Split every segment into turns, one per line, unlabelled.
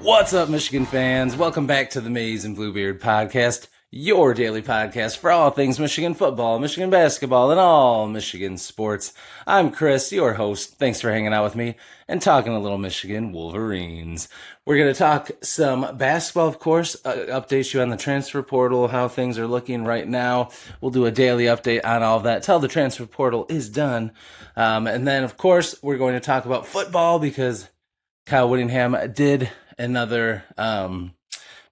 What's up, Michigan fans? Welcome back to the Maize and Bluebeard podcast, your daily podcast for all things Michigan football, Michigan basketball, and all Michigan sports. I'm Chris, your host. Thanks for hanging out with me and talking a little Michigan Wolverines. We're going to talk some basketball, of course, update you on the transfer portal, how things are looking right now. We'll do a daily update on all of that till the transfer portal is done. And then, of course, we're going to talk about football because Kyle Whittingham did another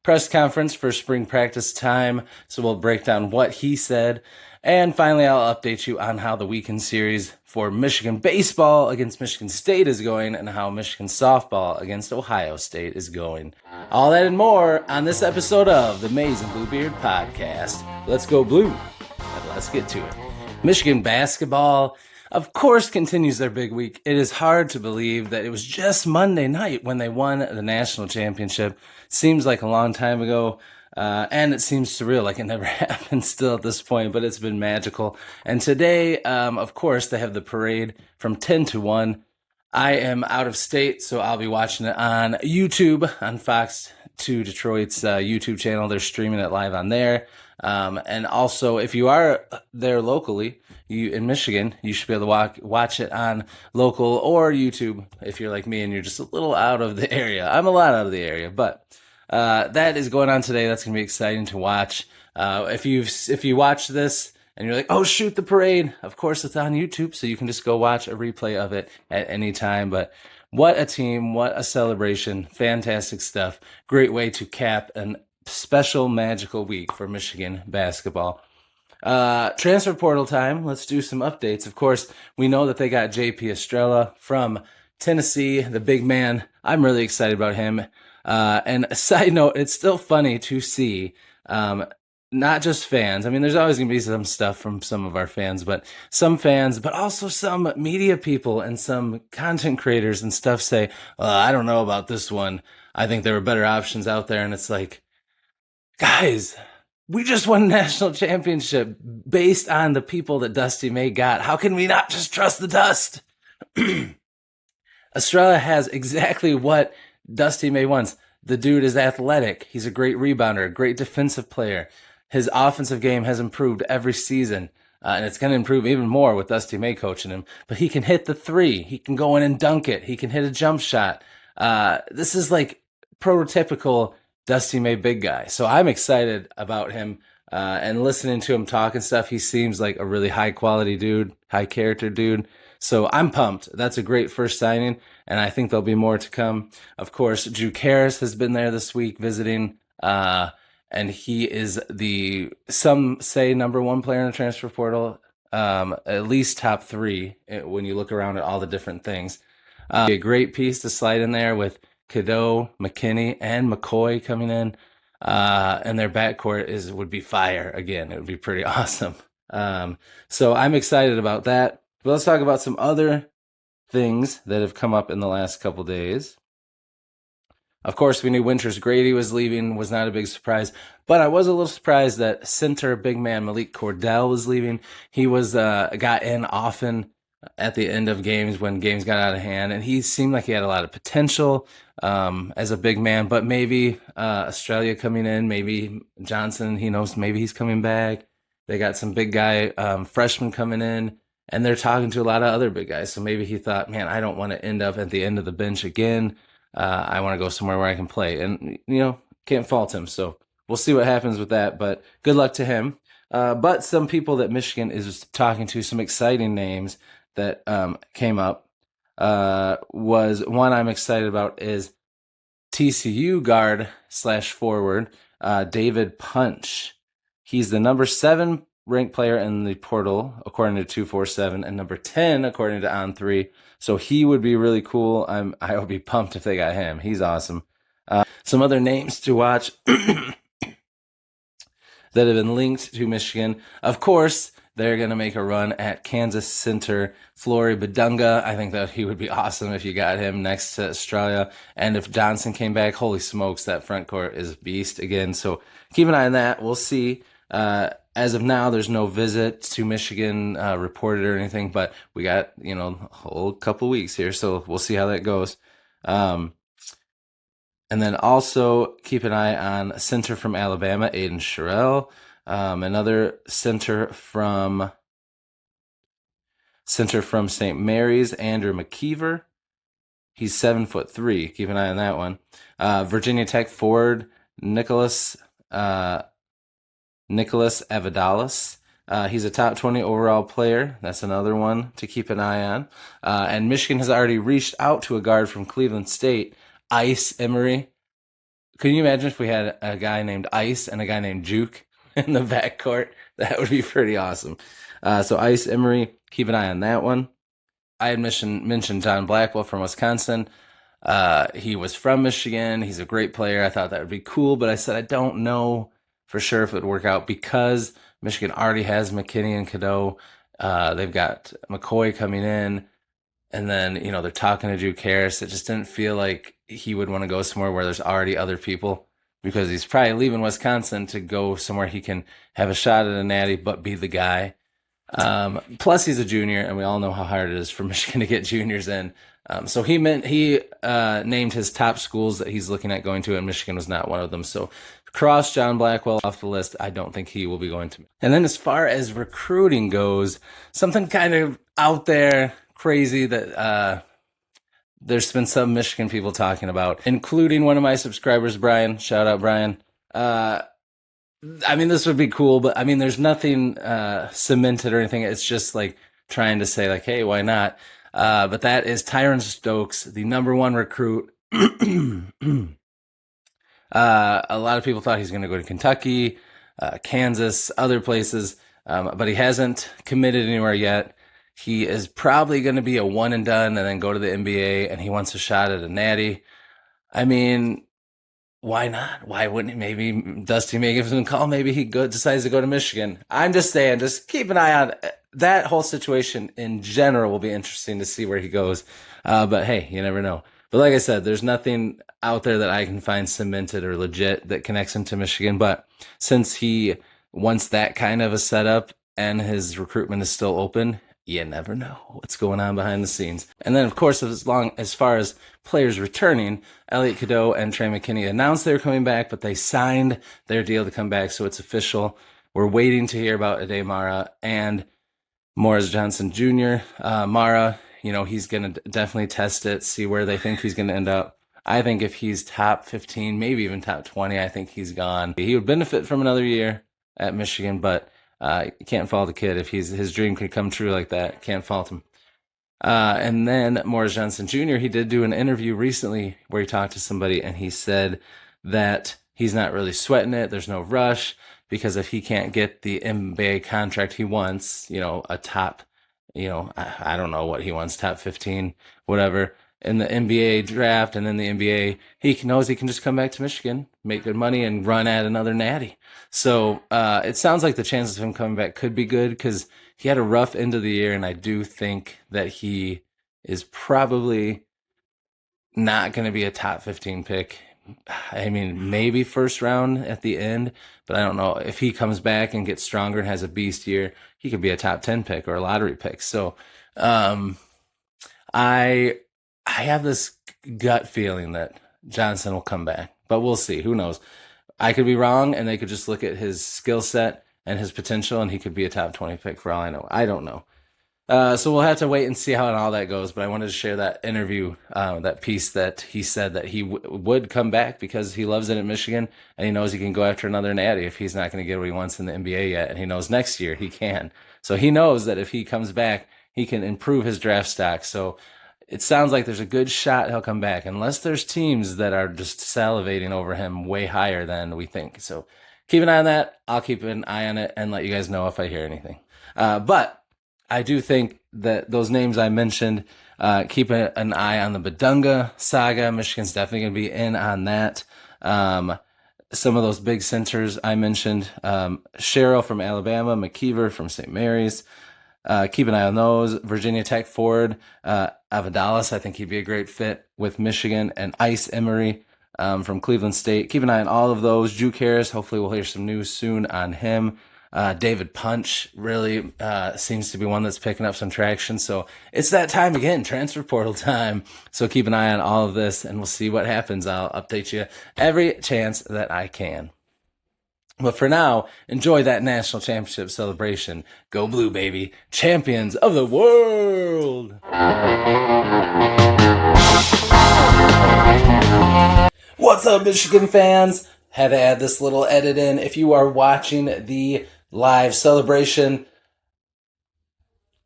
press conference for spring practice time, so we'll break down what he said. And finally, I'll update you on how the weekend series for Michigan baseball against Michigan State is going and how Michigan softball against Ohio State is going. All that and more on this episode of the Maize and Bluebeard podcast. Let's go blue, and let's get to it. Michigan basketball, of course, continues their big week. It is hard to believe that it was just Monday night when they won the national championship. Seems like a long time ago, and it seems surreal, like it never happened still at this point, but it's been magical. And today, of course, they have the parade from 10 to 1. I am out of state, so I'll be watching it on YouTube, on Fox 2 Detroit's YouTube channel. They're streaming it live on there. And also, if you are there locally, in Michigan, you should be able to watch it on local or YouTube if you're like me and you're just a little out of the area. I'm a lot out of the area, but that is going on today. That's going to be exciting to watch. If you watch this and you're like, oh, shoot, the parade, of course it's on YouTube, so you can just go watch a replay of it at any time. But what a team, what a celebration, fantastic stuff. Great way to cap an special magical week for Michigan basketball. Transfer portal time. Let's do some updates. Of course, we know that they got J.P. Estrella from Tennessee, the big man. I'm really excited about him. And a side note, it's still funny to see, not just fans. I mean, there's always going to be some stuff from some of our fans, but some fans, but also some media people and some content creators and stuff say, I don't know about this one. I think there were better options out there. And it's like, guys, we just won a national championship based on the people that Dusty May got. How can we not just trust the dust? Estrella has exactly what Dusty May wants. The dude is athletic. He's a great rebounder, a great defensive player. His offensive game has improved every season, and it's going to improve even more with Dusty May coaching him. But he can hit the three. He can go in and dunk it. He can hit a jump shot. This is like prototypical Dusty May big guy. So I'm excited about him and listening to him talk and stuff. He seems like a really high quality dude, high character dude. So I'm pumped. That's a great first signing, and I think there'll be more to come. Of course, Drew Karras has been there this week visiting, and he is some say number one player in the transfer portal, at least top three when you look around at all the different things. A great piece to slide in there with Cadeau, McKinney, and McCoy coming in, and their backcourt would be fire again. It would be pretty awesome. So I'm excited about that. But let's talk about some other things that have come up in the last couple days. Of course, we knew Winters Grady was leaving, was not a big surprise, but I was a little surprised that center big man Malik Cordell was leaving. He was got in often at the end of games when games got out of hand, and he seemed like he had a lot of potential as a big man, but maybe Australia coming in, maybe Johnson, he knows maybe he's coming back. They got some big guy freshmen coming in, and they're talking to a lot of other big guys, so maybe he thought, man, I don't want to end up at the end of the bench again. I want to go somewhere where I can play, and, can't fault him, so we'll see what happens with that, but good luck to him. But some people that Michigan is talking to, some exciting names that came up, was one I'm excited about is TCU guard / forward, David Punch. He's the number 7 ranked player in the portal, according to 247, and number 10, according to On3. So he would be really cool. I would be pumped if they got him. He's awesome. Some other names to watch that have been linked to Michigan. Of course, they're going to make a run at Kansas center Flory Badunga. I think that he would be awesome if you got him next to Australia. And if Johnson came back, holy smokes, that front court is beast again. So keep an eye on that. We'll see. As of now, there's no visit to Michigan reported or anything, but we got, a whole couple weeks here, so we'll see how that goes. And then also keep an eye on center from Alabama, Aiden Sherrill. Another center from St. Mary's, Andrew McKeever. He's 7'3". Keep an eye on that one. Virginia Tech forward Nicholas Avadalis. He's a top 20 overall player. That's another one to keep an eye on. And Michigan has already reached out to a guard from Cleveland State, Ice Emery. Can you imagine if we had a guy named Ice and a guy named Juke in the backcourt? That would be pretty awesome. So Ice Emery, keep an eye on that one. I had mentioned John Blackwell from Wisconsin. He was from Michigan. He's a great player. I thought that would be cool, but I said I don't know for sure if it would work out because Michigan already has McKinney and Cadeau. They've got McCoy coming in, and then they're talking to Juke Harris. It just didn't feel like he would want to go somewhere where there's already other people because he's probably leaving Wisconsin to go somewhere he can have a shot at a natty but be the guy. Plus he's a junior, and we all know how hard it is for Michigan to get juniors in. So he named his top schools that he's looking at going to, and Michigan was not one of them. So cross John Blackwell off the list. I don't think he will be going to. And then as far as recruiting goes, something kind of out there, crazy that there's been some Michigan people talking about, including one of my subscribers, Brian. Shout out, Brian. This would be cool, but there's nothing cemented or anything. It's just like trying to say like, hey, why not? But that is Tyron Stokes, the number one recruit. A lot of people thought he's going to go to Kentucky, Kansas, other places, but he hasn't committed anywhere yet. He is probably going to be a one and done and then go to the NBA, and he wants a shot at a natty. Why not? Why wouldn't he? Maybe Dusty may give him a call. Maybe he decides to go to Michigan. I'm just saying, just keep an eye on that whole situation in general. Will be interesting to see where he goes. But hey, you never know. But like I said, there's nothing out there that I can find cemented or legit that connects him to Michigan. But since he wants that kind of a setup and his recruitment is still open, you never know what's going on behind the scenes. And then, of course, as far as players returning, Elliot Cadeau and Trey McKinney announced they were coming back, but they signed their deal to come back, so it's official. We're waiting to hear about Ade Mara and Morris Johnson Jr. Mara, he's going to definitely test it, see where they think he's going to end up. I think if he's top 15, maybe even top 20, I think he's gone. He would benefit from another year at Michigan, but you can't fault the kid. If his dream could come true like that, can't fault him. And then Morris Johnson Jr., he did do an interview recently where he talked to somebody, and he said that he's not really sweating it. There's no rush, because if he can't get the NBA contract he wants, a top, I don't know what he wants, top 15, whatever, in the NBA draft and in the NBA, he knows he can just come back to Michigan, make good money, and run at another natty. So it sounds like the chances of him coming back could be good because he had a rough end of the year, and I do think that he is probably not going to be a top 15 pick. Maybe first round at the end, but I don't know. If he comes back and gets stronger and has a beast year, he could be a top 10 pick or a lottery pick. So I have this gut feeling that Johnson will come back, but we'll see. Who knows? I could be wrong, and they could just look at his skill set and his potential, and he could be a top 20 pick for all I know. I don't know. So we'll have to wait and see how all that goes. But I wanted to share that interview, that piece that he said that he would come back because he loves it at Michigan, and he knows he can go after another natty if he's not going to get what he wants in the NBA yet, and he knows next year he can. So he knows that if he comes back, he can improve his draft stock. So it sounds like there's a good shot he'll come back, unless there's teams that are just salivating over him way higher than we think. So keep an eye on that. I'll keep an eye on it and let you guys know if I hear anything. But I do think that those names I mentioned, keep an eye on the Badunga saga. Michigan's definitely going to be in on that. Some of those big centers I mentioned, Sherrill from Alabama, McKeever from St. Mary's. Keep an eye on those. Virginia Tech forward, Avadalis, I think he'd be a great fit with Michigan, and Ice Emery from Cleveland State. Keep an eye on all of those. Juke Harris, hopefully we'll hear some news soon on him. David Punch really seems to be one that's picking up some traction. So it's that time again, transfer portal time. So keep an eye on all of this, and we'll see what happens. I'll update you every chance that I can. But for now, enjoy that national championship celebration. Go Blue, baby. Champions of the world. What's up, Michigan fans? Had to add this little edit in. If you are watching the live celebration,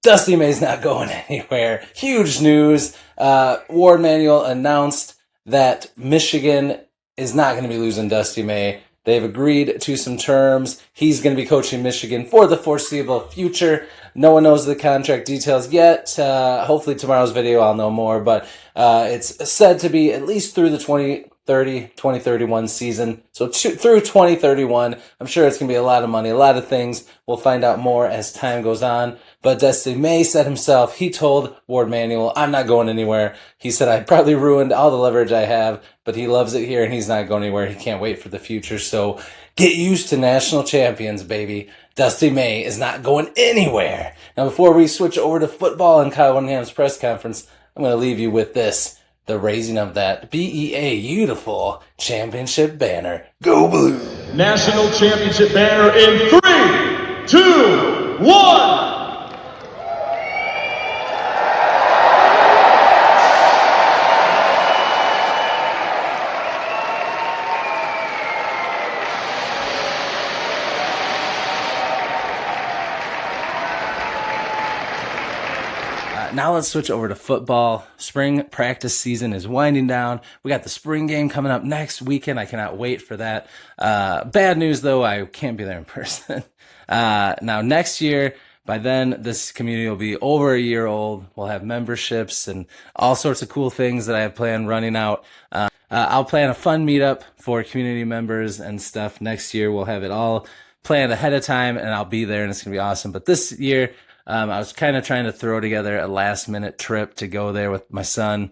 Dusty May's not going anywhere. Huge news. Ward Manuel announced that Michigan is not going to be losing Dusty May. They've agreed to some terms. He's going to be coaching Michigan for the foreseeable future. No one knows the contract details yet. Hopefully tomorrow's video I'll know more, but it's said to be at least through the 2031 season. So through 2031, I'm sure it's going to be a lot of money, a lot of things. We'll find out more as time goes on. But Dusty May said himself, he told Ward Manuel, I'm not going anywhere. He said, I probably ruined all the leverage I have, but he loves it here and he's not going anywhere. He can't wait for the future. So get used to national champions, baby. Dusty May is not going anywhere. Now, before we switch over to football and Kyle Whittingham's press conference, I'm going to leave you with this. The raising of that beautiful championship banner. Go Blue!
National championship banner in 3, 2, 1!
Now let's switch over to football. Spring practice season is winding down. We got the spring game coming up next weekend. I cannot wait for that. Bad news, though, I can't be there in person. Now, next year, by then, this community will be over a year old. We'll have memberships and all sorts of cool things that I have planned running out. I'll plan a fun meetup for community members and stuff next year. We'll have it all planned ahead of time, and I'll be there, and it's going to be awesome. But this year, I was kind of trying to throw together a last-minute trip to go there with my son.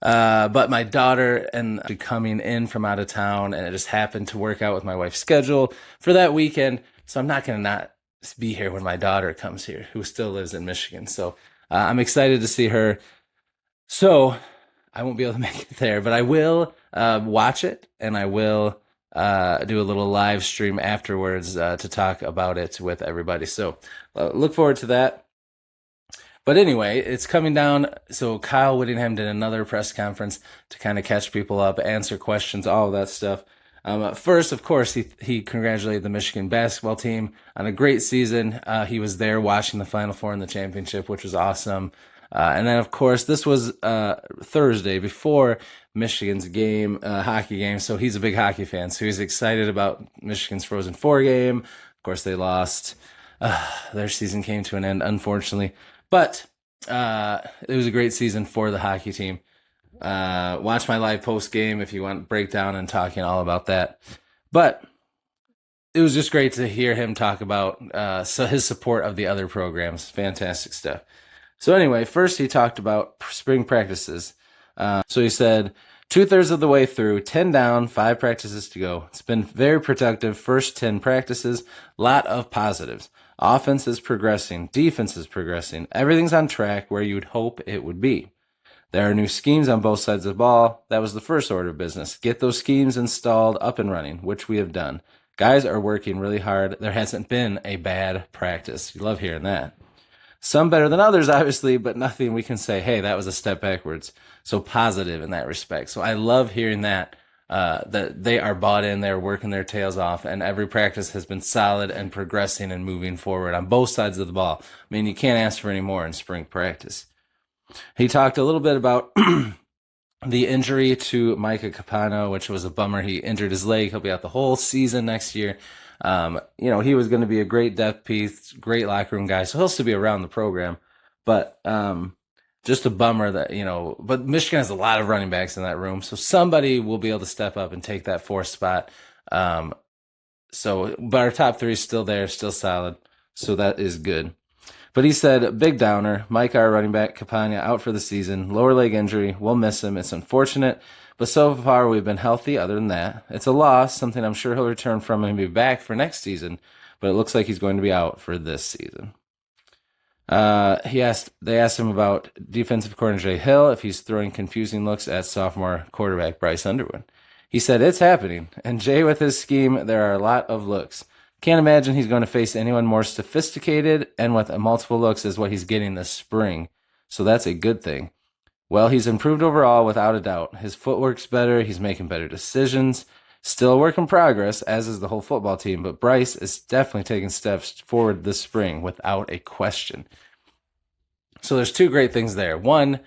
But my daughter and coming in from out of town, and it just happened to work out with my wife's schedule for that weekend. So I'm not going to not be here when my daughter comes here, who still lives in Michigan. So I'm excited to see her. So I won't be able to make it there, but I will watch it, and I will do a little live stream afterwards to talk about it with everybody. So look forward to that. But anyway, it's coming down. So Kyle Whittingham did another press conference to kind of catch people up, answer questions, all of that stuff. First, of course, he congratulated the Michigan basketball team on a great season. He was there watching the Final Four in the championship, which was awesome. And then, of course, this was Thursday before Michigan's game, hockey game. So he's a big hockey fan. So he's excited about Michigan's Frozen Four game. Of course, they lost. Their season came to an end, unfortunately. But it was a great season for the hockey team. Watch my live post game if you want breakdown and talking all about that. But it was just great to hear him talk about his support of the other programs. Fantastic stuff. So anyway, first he talked about spring practices. So he said, 2/3 of the way through, 10 down, 5 practices to go. It's been very productive first 10 practices, lot of positives. Offense is progressing, defense is progressing. Everything's on track where you would hope it would be. There are new schemes on both sides of the ball. That was the first order of business. Get those schemes installed, up and running, which we have done. Guys are working really hard. There hasn't been a bad practice. You love hearing that. Some better than others, obviously, but nothing we can say, hey, that was a step backwards. So positive in that respect. So I love hearing that they are bought in, they're working their tails off, and every practice has been solid and progressing and moving forward on both sides of the ball. I mean, you can't ask for any more in spring practice. He talked a little bit about the injury to Micah Capano, which was a bummer. He injured his leg. He'll be out the whole season next year. He was going to be a great depth piece, great locker room guy, so he'll still be around the program. But just a bummer that, but Michigan has a lot of running backs in that room, so somebody will be able to step up and take that fourth spot. But our top three is still there, still solid, so that is good. But he said, big downer, Mike, our running back, Capania, out for the season, lower leg injury, we'll miss him. It's unfortunate, but so far we've been healthy other than that. It's a loss, something I'm sure he'll return from and be back for next season. but it looks like he's going to be out for this season. They asked him about defensive coordinator Jay Hill if he's throwing confusing looks at sophomore quarterback Bryce Underwood. He said it's happening, and Jay with his scheme, there are a lot of looks. Can't imagine he's going to face anyone more sophisticated and with multiple looks is what he's getting this spring. So that's a good thing. Well, he's improved overall without a doubt. His footwork's better. He's making better decisions. Still a work in progress, as is the whole football team, but Bryce is definitely taking steps forward this spring without a question. So there's two great things there. One,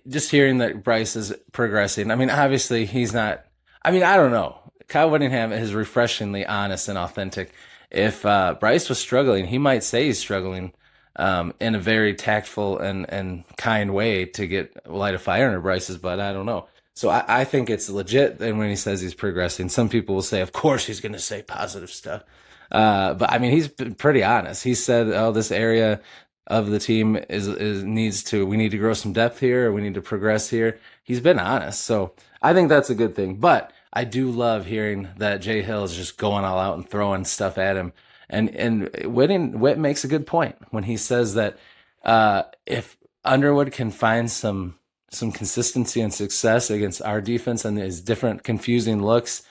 just hearing that Bryce is progressing. I mean, obviously he's not, I don't know. Kyle Whittingham is refreshingly honest and authentic. If Bryce was struggling, he might say he's struggling in a very tactful and kind way to light a fire under Bryce's butt. I don't know. So I think it's legit. And when he says he's progressing, some people will say, of course he's going to say positive stuff. But I mean, he's been pretty honest. He said, oh, this area of the team we need to grow some depth here, or we need to progress here. He's been honest. So I think that's a good thing. But I do love hearing that Jay Hill is just going all out and throwing stuff at him. And Whitt makes a good point when he says that if Underwood can find some consistency and success against our defense and his different confusing looks,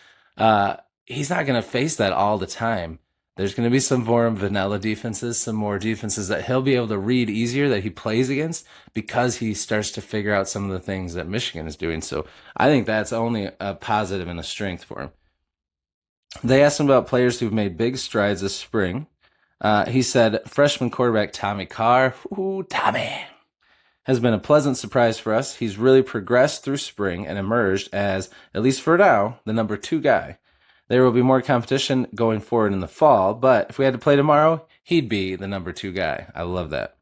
he's not going to face that all the time. There's going to be some more vanilla defenses, some more defenses that he'll be able to read easier that he plays against because he starts to figure out some of the things that Michigan is doing. So I think that's only a positive and a strength for him. They asked him about players who've made big strides this spring. He said freshman quarterback Tommy Carr, Tommy, has been a pleasant surprise for us. He's really progressed through spring and emerged as, at least for now, the number 2 guy. There will be more competition going forward in the fall, but if we had to play tomorrow, he'd be the number 2 guy. I love that.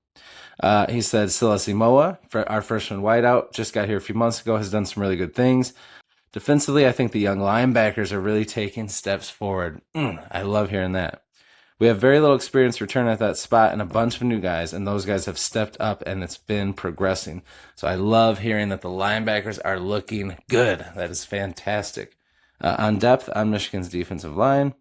He said Silas Moa, our freshman wideout, just got here a few months ago, has done some really good things. Defensively, I think the young linebackers are really taking steps forward. I love hearing that. We have very little experience returning at that spot and a bunch of new guys, and those guys have stepped up, and it's been progressing. So I love hearing that the linebackers are looking good. That is fantastic. On depth on Michigan's defensive line,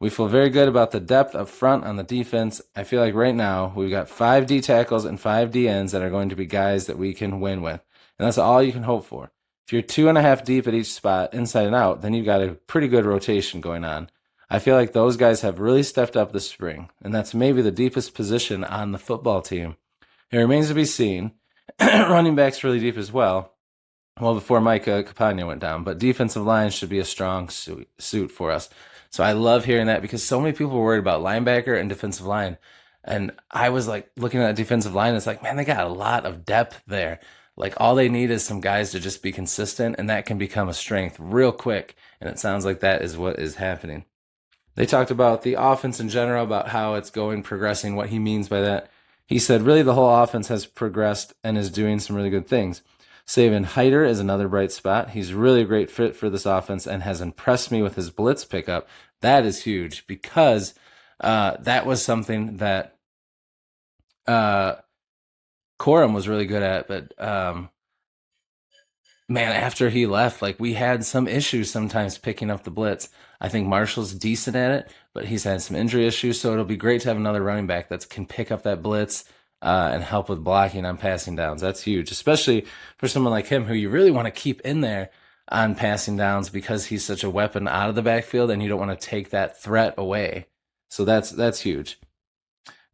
we feel very good about the depth up front on the defense. I feel like right now we've got 5 D tackles and 5 D ends that are going to be guys that we can win with, and that's all you can hope for. If you're 2.5 deep at each spot, inside and out, then you've got a pretty good rotation going on. I feel like those guys have really stepped up this spring, and that's maybe the deepest position on the football team. It remains to be seen. Running back's really deep as well. Well, before Micah Capagna went down, but defensive line should be a strong suit for us. So I love hearing that because so many people were worried about linebacker and defensive line. And I was like looking at defensive line, it's like, man, they got a lot of depth there. Like all they need is some guys to just be consistent, and that can become a strength real quick. And it sounds like that is what is happening. They talked about the offense in general, about how it's progressing, what he means by that. He said, really, the whole offense has progressed and is doing some really good things. Saban Hyder is another bright spot. He's really a great fit for this offense and has impressed me with his blitz pickup. That is huge because that was something that Corum was really good at, but man, after he left, like we had some issues sometimes picking up the blitz. I think Marshall's decent at it, but he's had some injury issues, so it'll be great to have another running back that can pick up that blitz and help with blocking on passing downs. That's huge, especially for someone like him who you really want to keep in there on passing downs because he's such a weapon out of the backfield, and you don't want to take that threat away. So that's huge.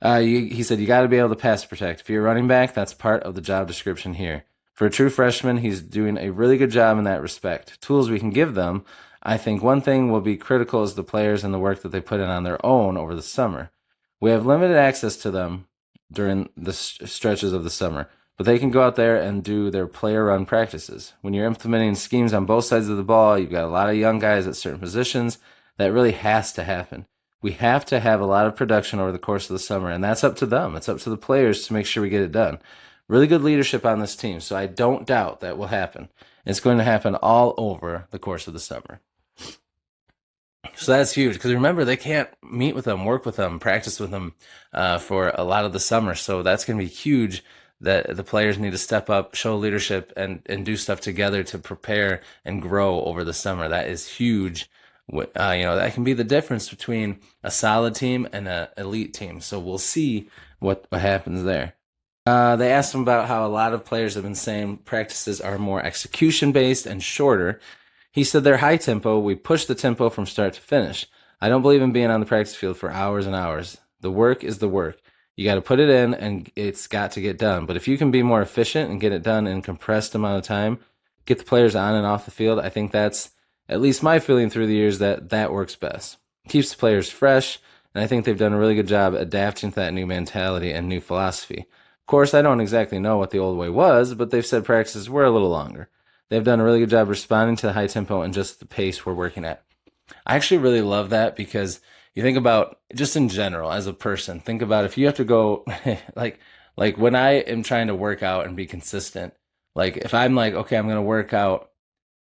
He said you got to be able to pass protect. If you're a running back, that's part of the job description here. For a true freshman, he's doing a really good job in that respect. Tools we can give them. I think one thing will be critical is the players and the work that they put in on their own over the summer. We have limited access to them during the stretches of the summer, but they can go out there and do their player run practices. When you're implementing schemes on both sides of the ball, you've got a lot of young guys at certain positions. That really has to happen. We have to have a lot of production over the course of the summer, and that's up to them. It's up to the players to make sure we get it done. Really good leadership on this team, so I don't doubt that will happen. It's going to happen all over the course of the summer. So that's huge, because remember, they can't meet with them, work with them, practice with them for a lot of the summer. So that's going to be huge that the players need to step up, show leadership, and do stuff together to prepare and grow over the summer. That is huge That can be the difference between a solid team and an elite team. So we'll see what happens there. They asked him about how a lot of players have been saying practices are more execution based and shorter. He said they're high tempo. We push the tempo from start to finish. I don't believe in being on the practice field for hours and hours. The work is the work. You got to put it in and it's got to get done. But if you can be more efficient and get it done in a compressed amount of time, get the players on and off the field, I think that's at least my feeling through the years that works best. Keeps the players fresh, and I think they've done a really good job adapting to that new mentality and new philosophy. Of course, I don't exactly know what the old way was, but they've said practices were a little longer. They've done a really good job responding to the high tempo and just the pace we're working at. I actually really love that because you think about just in general as a person, think about if you have to go like when I am trying to work out and be consistent, like if I'm like, okay, I'm going to work out,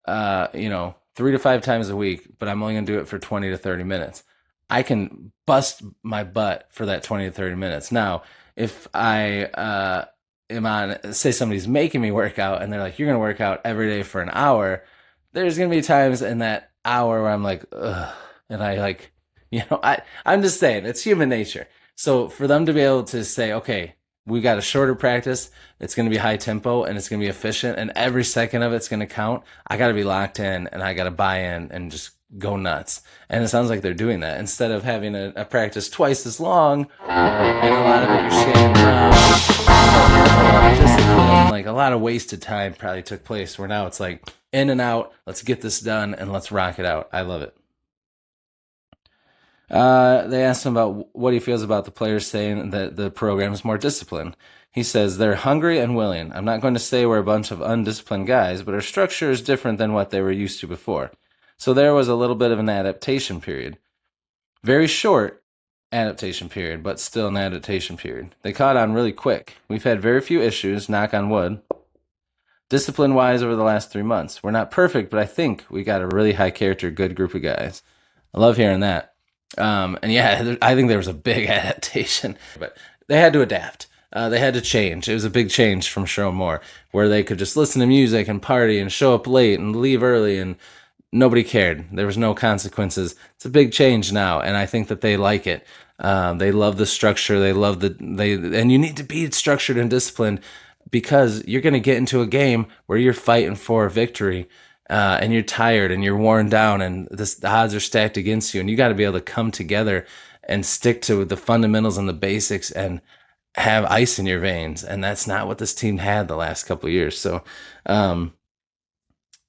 3 to 5 times a week, but I'm only going to do it for 20 to 30 minutes. I can bust my butt for that 20 to 30 minutes. Now, if I am on, say somebody's making me work out and they're like, you're going to work out every day for an hour, there's going to be times in that hour where I'm like, ugh, and I like, I'm just saying, it's human nature. So for them to be able to say, okay, we got a shorter practice, it's going to be high tempo and it's going to be efficient and every second of it's going to count, I got to be locked in and I got to buy in and just go nuts. And it sounds like they're doing that instead of having a practice twice as long. And a lot of it you're seeing discipline, like a lot of wasted time probably took place where now it's like in and out, let's get this done and let's rock it out. I love it. They asked him about what he feels about the players saying that the program is more disciplined. He says they're hungry and willing. I'm not going to say we're a bunch of undisciplined guys, but our structure is different than what they were used to before. So there was a little bit of an adaptation period. Very short adaptation period, but still an adaptation period. They caught on really quick. We've had very few issues, knock on wood, discipline-wise over the last 3 months. We're not perfect, but I think we got a really high character, good group of guys. I love hearing that. And yeah, I think there was a big adaptation, but they had to adapt. They had to change. It was a big change from Sherrill Moore, where they could just listen to music and party and show up late and leave early and nobody cared. There was no consequences. It's a big change now, and I think that they like it. They love the structure. They love and you need to be structured and disciplined because you're going to get into a game where you're fighting for a victory. And you're tired and you're worn down and the odds are stacked against you and you got to be able to come together and stick to the fundamentals and the basics and have ice in your veins. And that's not what this team had the last couple of years. So,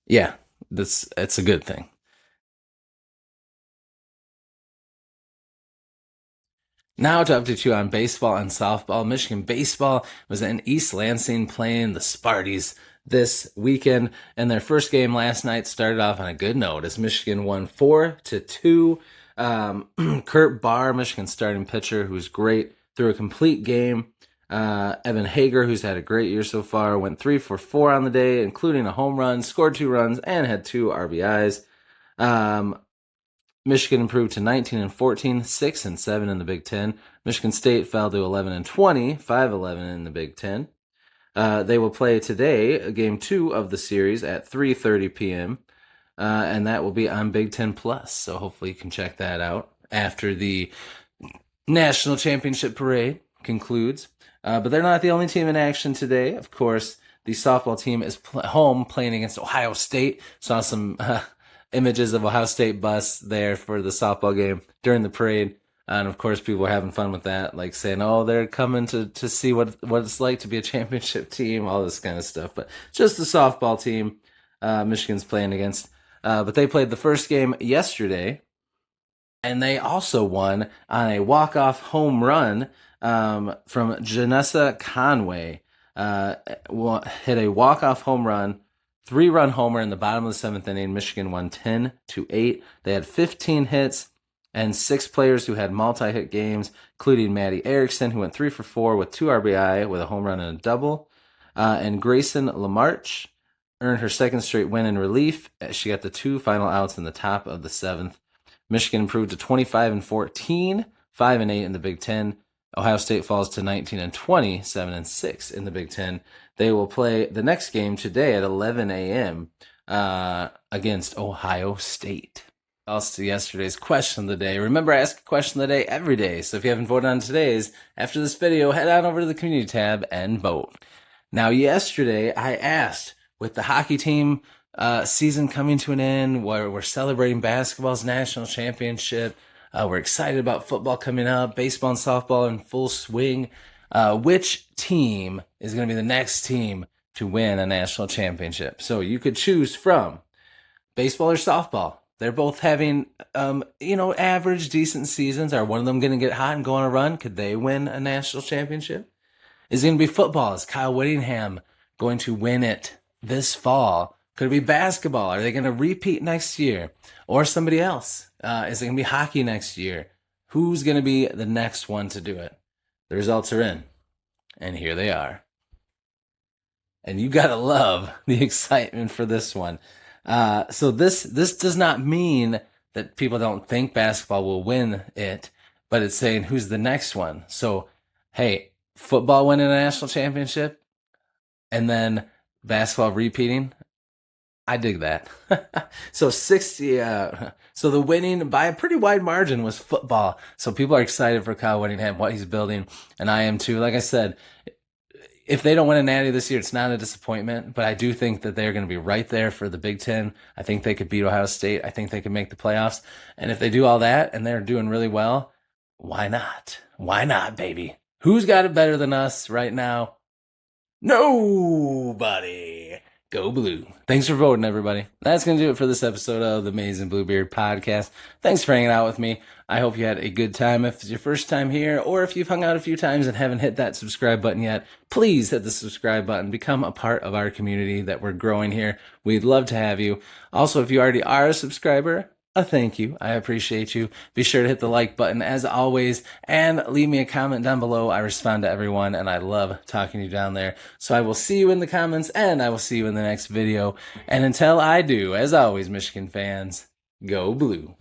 yeah, it's a good thing. Now to update you on baseball and softball. Michigan baseball was in East Lansing playing the Sparties this weekend, and their first game last night started off on a good note as Michigan won 4-2. Kurt Barr, Michigan's starting pitcher, who's great, threw a complete game. Evan Hager, who's had a great year so far, went 3 for 4 on the day, including a home run, scored 2 runs, and had 2 RBIs. Michigan improved to 19-14, 6-7 in the Big Ten. Michigan State fell to 11-20, 5-11 in the Big Ten. They will play today, game 2 of the series at 3:30 p.m., and that will be on Big Ten Plus. So hopefully you can check that out after the National Championship Parade concludes. But they're not the only team in action today. Of course, the softball team is home playing against Ohio State. Saw some images of Ohio State bus there for the softball game during the parade. And of course, people were having fun with that, like saying, oh, they're coming to see what it's like to be a championship team, all this kind of stuff. But just the softball team Michigan's playing against. But they played the first game yesterday, and they also won on a walk-off home run from Janessa Conway. Hit a walk-off home run. 3-run homer in the bottom of the 7th inning. Michigan won 10-8. They had 15 hits and 6 players who had multi-hit games, including Maddie Erickson, who went 3 for 4 with 2 RBI with a home run and a double. And Grayson Lamarche earned her second straight win in relief. She got the 2 final outs in the top of the 7th. Michigan improved to 25-14, 5-8 in the Big Ten. Ohio State falls to 19-20, 7-6 in the Big Ten. They will play the next game today at 11 a.m. Against Ohio State. to yesterday's question of the day. Remember, I ask a question of the day every day. So if you haven't voted on today's, after this video, head on over to the community tab and vote. Now, yesterday I asked, with the hockey team season coming to an end, where we're celebrating basketball's national championship, we're excited about football coming up, baseball and softball in full swing. Which team is going to be the next team to win a national championship? So you could choose from baseball or softball. They're both having, average, decent seasons. Are one of them going to get hot and go on a run? Could they win a national championship? Is it going to be football? Is Kyle Whittingham going to win it this fall? Could it be basketball? Are they going to repeat next year? Or somebody else? Is it going to be hockey next year? Who's going to be the next one to do it? The results are in. And here they are. And you got to love the excitement for this one. So this does not mean that people don't think basketball will win it, but it's saying who's the next one. So, hey, football winning a national championship and then basketball repeating. I dig that. So so the winning by a pretty wide margin was football. So people are excited for Kyle Whittingham, what he's building, and I am too. Like I said, if they don't win a natty this year, it's not a disappointment, but I do think that they're going to be right there for the Big Ten. I think they could beat Ohio State. I think they could make the playoffs. And if they do all that and they're doing really well, why not? Why not, baby? Who's got it better than us right now? Nobody. Go Blue. Thanks for voting, everybody. That's going to do it for this episode of the Maize and Bluebeard podcast. Thanks for hanging out with me. I hope you had a good time. If it's your first time here, or if you've hung out a few times and haven't hit that subscribe button yet, please hit the subscribe button. Become a part of our community that we're growing here. We'd love to have you. Also, if you already are a subscriber, a thank you. I appreciate you. Be sure to hit the like button as always and leave me a comment down below. I respond to everyone and I love talking to you down there. So I will see you in the comments and I will see you in the next video. And until I do, as always, Michigan fans, go Blue.